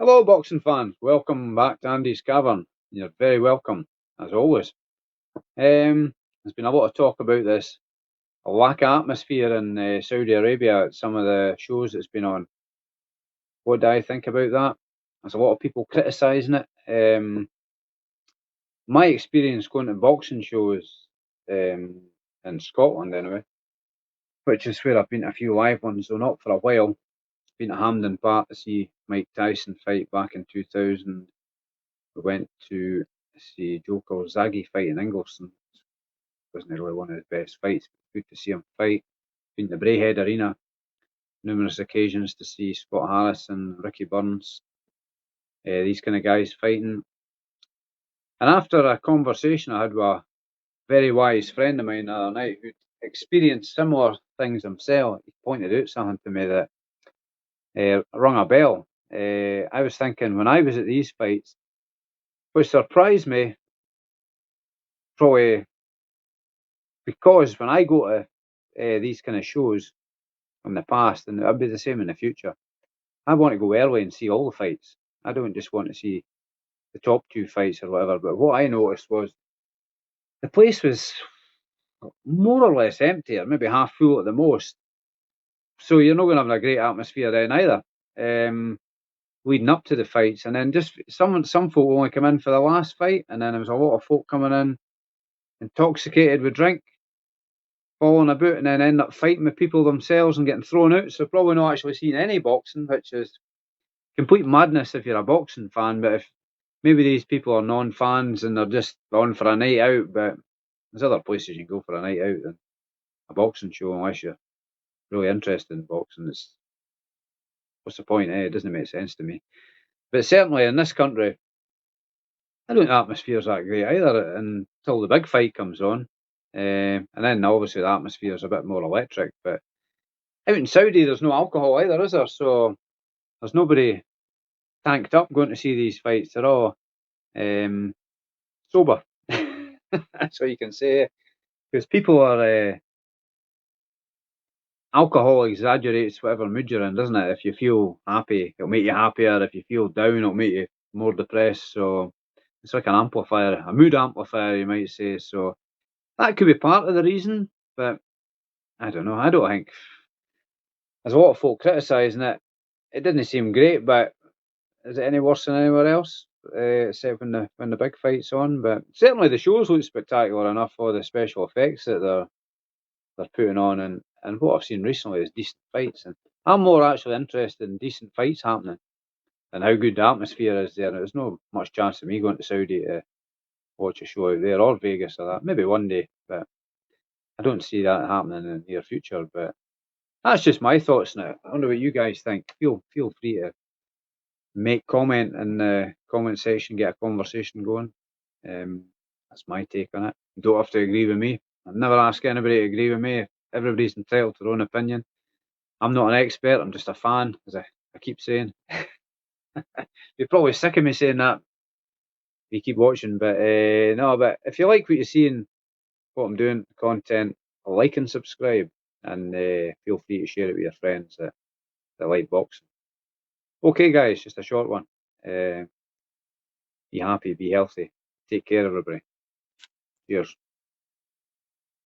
Hello, boxing fans. Welcome back to Andy's Cavern. You're very welcome, as always. There's been a lot of talk about this lack of atmosphere in Saudi Arabia at some of the shows that's been on. What do I think about that? There's a lot of people criticising it. My experience going to boxing shows in Scotland, anyway, which is where I've been to a few live ones, though not for a while. Been to Hampden Park to see Mike Tyson fight back in 2000. We went to see Joe Calzaghe fight in Ingleson. Wasn't really one of his best fights, but good to see him fight. Been to Braehead Arena numerous occasions to see Scott Harris and Ricky Burns. These kind of guys fighting. And after a conversation I had with a very wise friend of mine the other night who'd experienced similar things himself, he pointed out something to me that rung a bell. I was thinking when I was at these fights, what surprised me, probably because when I go to these kind of shows in the past, and it'll be the same in the future, I want to go early and see all the fights. I don't just want to see the top two fights or whatever. But what I noticed was the place was more or less empty, or maybe half full at the most. So you're not going to have a great atmosphere then either. Leading up to the fights, and then just some folk only come in for the last fight, and then there was a lot of folk coming in intoxicated with drink, falling about, and then end up fighting with people themselves and getting thrown out. So probably not actually seeing any boxing, which is complete madness if you're a boxing fan. But if maybe these people are non-fans and they're just on for a night out, but there's other places you can go for a night out than a boxing show unless you're really interested in boxing. What's the point? It doesn't make sense to me. But certainly in this country, I don't think the atmosphere's that great either until the big fight comes on. And then obviously the atmosphere's a bit more electric. But out in Saudi, there's no alcohol either, is there? So there's nobody tanked up going to see these fights. They're all sober. That's what you can say. Because people are... alcohol exaggerates whatever mood you're in, doesn't it? If you feel happy, it'll make you happier. If you feel down, it'll make you more depressed. So it's like an amplifier, a mood amplifier, you might say. So that could be part of the reason, but I don't know. I don't think there's a lot of folk criticising it. It didn't seem great, but is it any worse than anywhere else? Except when the big fight's on. But certainly the shows look spectacular enough for the special effects that they're putting on, and what I've seen recently is decent fights. And I'm more actually interested in decent fights happening and how good the atmosphere is there. There's no much chance of me going to Saudi to watch a show out there or Vegas or that. Maybe one day, but I don't see that happening in the near future. But that's just my thoughts now. I wonder what you guys think. Feel free to make comment in the comment section, get a conversation going. That's my take on it. You don't have to agree with me. I've never asked anybody to agree with me. Everybody's entitled to their own opinion. I'm not an expert. I'm just a fan, as I keep saying. You're probably sick of me saying that if you keep watching. But no, but if you like what you're seeing, what I'm doing, content, like and subscribe. And feel free to share it with your friends that like boxing. Okay, guys, just a short one. Be happy, be healthy. Take care, everybody. Cheers.